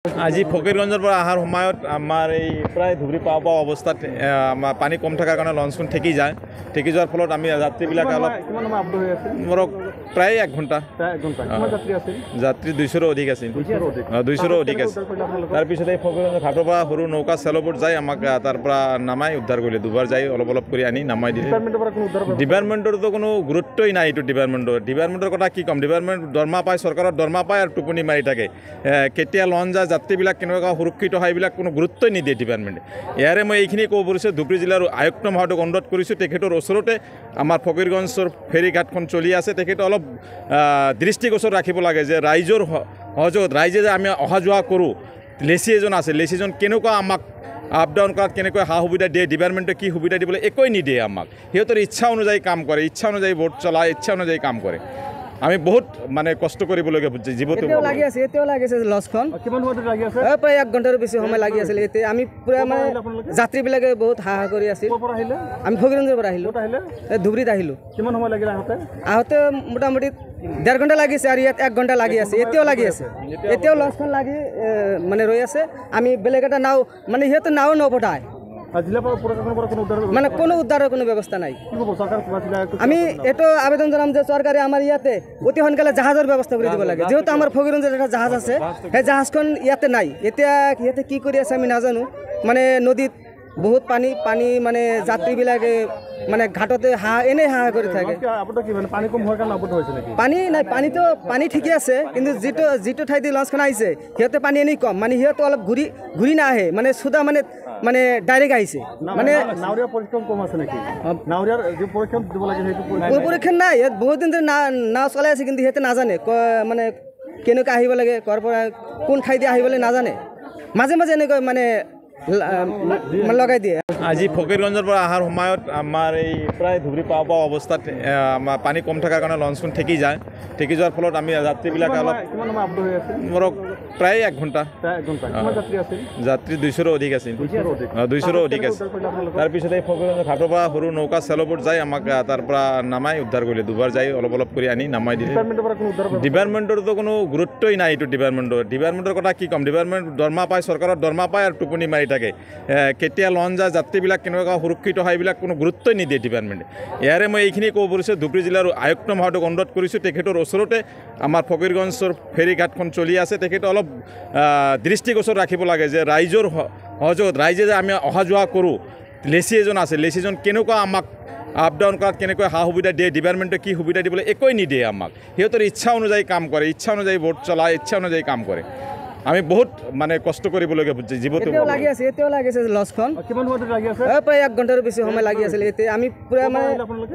আজি ফকিৰগঞ্জৰ পৰা অহাৰ সময়ত আমাৰ এই প্ৰায় ধুবুৰী পাওঁ পাওঁ অৱস্থাত আমাৰ পানী কম থকাৰ কাৰণে লঞ্চখন ঠেকি যায়। ঠেকি যোৱাৰ ফলত আমি যাত্ৰীবিলাকে অলপ ধৰক প্ৰায় 1 ঘণ্টা যাত্ৰী 200ৰো অধিক আছিল। 200ৰো অধিক আছিল। তাৰপিছত এই ফকিৰগঞ্জ ঘাটৰ পৰা সৰু নৌকা চেলবোট যাই আমাক তাৰ পৰা নামাই উদ্ধাৰ কৰিলে। দুবাৰ যাই অলপ কৰি আনি নামাই দিলে। ডিপাৰ্টমেণ্টৰতো কোনো গুৰুত্বই নাই। এইটো ডিপাৰ্টমেণ্টৰ কথা কি ক'ম। ডিপাৰ্টমেণ্ট দৰমহা পায়, চৰকাৰৰ দৰমহা পায় আৰু টোপনি মাৰি থাকে। কেতিয়া লঞ্চ যায়, যাত্ৰীবিলাক কেনেকুৱা সুৰক্ষিত হয় এইবিলাক কোনো গুৰুত্বই নিদিয়ে ডিপাৰ্টমেণ্টে। ইয়াৰে মই এইখিনি ক'ব পাৰিছোঁ, ধুবুৰী জিলাৰ আয়ুক্ত মহোদয়ক অনুৰোধ কৰিছোঁ, তেখেতৰ ওচৰতে আমাৰ ফকিৰগঞ্জৰ ফেৰী ঘাটখন চলি আছে, তেখেতে অলপ দৃষ্টিগোচৰ ৰাখিব লাগে যে ৰাইজৰ সহযোগত ৰাইজে যে আমি অহা যোৱা কৰোঁ, লেচি এজন আছে, লেচিজন কেনেকুৱা আমাক আপ ডাউন কৰাত কেনেকৈ সা সুবিধা দিয়ে, ডিপাৰ্টমেণ্টে কি সুবিধা দিবলৈ একোৱেই নিদিয়ে আমাক। সিহঁতৰ ইচ্ছা অনুযায়ী কাম কৰে, ইচ্ছা অনুযায়ী ভোট চলায়, ইচ্ছা অনুযায়ী কাম কৰে। আমি বহুত মানে কষ্ট কৰিবলগীয়া জীৱনটো লাগি আছে। এতিয়াও লাগি আছে লঞ্চখন। কিমান সময় লাগি আছে? প্ৰায় 1 ঘণ্টাৰো বেছি সময় লাগি আছিল। এতিয়া আমি পুৰা মানে যাত্ৰীবিলাকে বহুত হাহাকাৰ কৰি আছিল। আমি ফকিৰগঞ্জৰ পৰা আহিলোঁ, ধুবুৰীত আহিলোঁ। কিমান সময় লাগিলে আহোঁতে? মোটামুটি 1.5 ঘণ্টা লাগিছে আৰু ইয়াত 1 ঘণ্টা লাগি আছে। এতিয়াও লাগি আছে। এতিয়াও লঞ্চখন লাগি মানে ৰৈ আছে। আমি বেলেগ এটা নাও মানে সিহঁতে নাও নপঠায়, মানে কোনো উদ্ধাৰৰ কোনো ব্যৱস্থা নাই। আমি এইটো আবেদন জনাম যে চৰকাৰে আমাৰ ইয়াতে অতি সোনকালে জাহাজৰ ব্যৱস্থা কৰি দিব লাগে। যেহেতু আমাৰ ফকিৰগঞ্জত এটা জাহাজ আছে, সেই জাহাজখন ইয়াতে নাই। এতিয়া ইয়াতে কি কৰি আছে আমি নাজানো। মানে নদীত বহুত পানী মানে যাত্ৰীবিলাকে মানে ঘাটতে এনেই হাহাকাৰ কৰি থাকে। পানী নাই, পানী ঠিকে আছে, কিন্তু যিটো ঠাইত লঞ্চখন আহিছে সিহঁতে পানী এনেই কম। মানে সিহঁতে অলপ ঘূৰি নাহে, মানে সুদা মানে ডাইৰেক্ট আহিছে। মানে পৰীক্ষণ নাই, ইয়াত বহুত দিন ধৰি নাও চলাই আছে, কিন্তু সিহঁতে নাজানে মানে কেনেকৈ আহিব লাগে, ক'ৰ পৰা কোন ঠাইতে আহিবলৈ নাজানে। মাজে এনেকৈ মানে লগাই দিয়ে। আজি ফকিৰগঞ্জৰ পৰা অহাৰ সময়ত আমাৰ এই প্ৰায় ধুবুৰী পাওঁ পাওঁ অৱস্থাত আমাৰ পানী কম থকাৰ কাৰণে লঞ্চখন ঠেকি যায়। ঠেকি যোৱাৰ ফলত আমি যাত্ৰীবিলাকে অলপ ধৰক প্ৰায় 1 ঘণ্টা যাত্ৰী 200ৰো অধিক আছিল। 200ৰো অধিক আছিল। তাৰপিছত এই ফকিৰগঞ্জ ঘাটৰ পৰা সৰু নৌকা চেলবোট যাই আমাক তাৰ পৰা নামাই উদ্ধাৰ কৰিলে। দুবাৰ যাই অলপ কৰি আনি নামাই দিলে। ডিপাৰ্টমেণ্টৰতো কোনো গুৰুত্বই নাই। এইটো ডিপাৰ্টমেণ্টৰ কথা কি ক'ম। ডিপাৰ্টমেণ্ট দৰমহা পায়, চৰকাৰৰ দৰমহা পায় আৰু টোপনি মাৰি থাকে। কেতিয়া লঞ্চ যায়, যাত্ৰীবিলাক কেনেকুৱা সুৰক্ষিত হয় এইবিলাক কোনো গুৰুত্বই নিদিয়ে ডিপাৰ্টমেণ্টে। ইয়াৰে মই এইখিনি ক'ব পাৰিছোঁ, ধুবুৰী জিলাৰ আয়ুক্ত মহোদয়ক অনুৰোধ কৰিছোঁ, তেখেতৰ ওচৰতে আমাৰ ফকিৰগঞ্জৰ ফেৰী ঘাটখন চলি আছে, তেখেতে অলপ দৃষ্টিগোচৰ ৰাখিব লাগে যে ৰাইজৰ সহযোগত ৰাইজে যে আমি অহা যোৱা কৰোঁ, লেচি এজন আছে, লেচিজন কেনেকুৱা আমাক আপ ডাউন কৰাত কেনেকৈ সা সুবিধা দিয়ে, ডিপাৰ্টমেণ্টে কি সুবিধা দিবলৈ একোৱেই নিদিয়ে আমাক। সিহঁতৰ ইচ্ছা অনুযায়ী কাম কৰে, ইচ্ছা অনুযায়ী ভোট চলায়, ইচ্ছা অনুযায়ী কাম কৰে। আমি বহুত মানে কষ্ট কৰিবলগীয়া জীৱনটো লাগি আছে। এতিয়াও লাগি আছে লঞ্চখন। কিমান সময় লাগি আছে? প্ৰায় 1 ঘণ্টাৰো বেছি সময় লাগি আছিল। এতিয়া আমি পুৰা মানে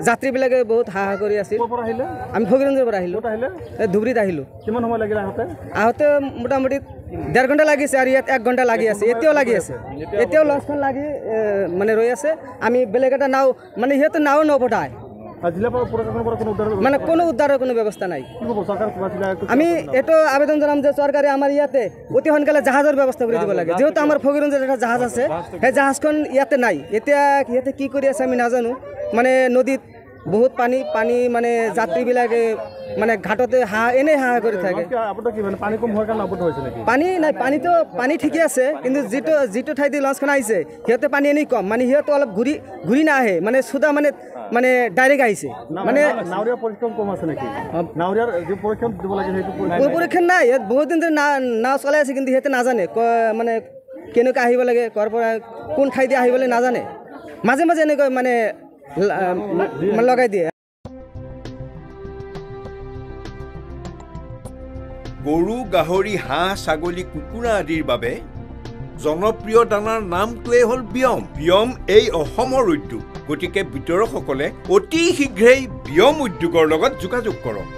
যাত্ৰীবিলাকে বহুত হাহাকাৰ কৰি আছিল। আমি ফকিৰগঞ্জৰ পৰা আহিলোঁ, ধুবুৰীত আহিলোঁ। কিমান সময় লাগিলে আহোঁতে? মোটামুটি 1.5 ঘণ্টা লাগিছে আৰু ইয়াত 1 ঘণ্টা লাগি আছে। এতিয়াও লাগি আছে। এতিয়াও লঞ্চখন লাগি মানে ৰৈ আছে। আমি বেলেগ এটা নাও মানে সিহঁতে নাও নপঠায়, মানে কোনো উদ্ধাৰৰ কোনো ব্যৱস্থা নাই। আমি এইটো আবেদন জনাম যে চৰকাৰে আমাৰ ইয়াতে অতি সোনকালে জাহাজৰ ব্যৱস্থা কৰি দিব লাগে। যেহেতু আমাৰ ফকিৰগঞ্জত এটা জাহাজ আছে, সেই জাহাজখন ইয়াতে নাই। এতিয়া সিহঁতে কি কৰি আছে আমি নাজানো। মানে নদীত বহুত পানী মানে যাত্ৰীবিলাকে মানে ঘাটতে এনেই হাহাকাৰ কৰি থাকে। পানী নাই, পানী ঠিকে আছে, কিন্তু যিটো ঠাইতে লঞ্চখন আহিছে সিহঁতে পানী এনেই কম। মানে সিহঁতে অলপ ঘূৰি নাহে, মানে সুদা মানে ডাইৰেক্ট আহিছে। মানে পৰীক্ষণ নাই, ইয়াত বহুত দিন ধৰি নাও চলাই আছে, কিন্তু সিহঁতে নাজানে মানে কেনেকৈ আহিব লাগে, ক'ৰ পৰা কোন ঠাইতে আহিবলৈ নাজানে। মাজে এনেকৈ মানে লগাই দিয়ে। গৰু, গাহৰি, হাঁহ, ছাগলী, কুকুৰা আদিৰ বাবে জনপ্ৰিয় দানাৰ নামটোৱেই হ'ল বিয়ম। এই অসমৰ উদ্যোগ, গতিকে বিতৰকসকলে অতি শীঘ্ৰেই বিয়ম উদ্যোগৰ লগত যোগাযোগ কৰক।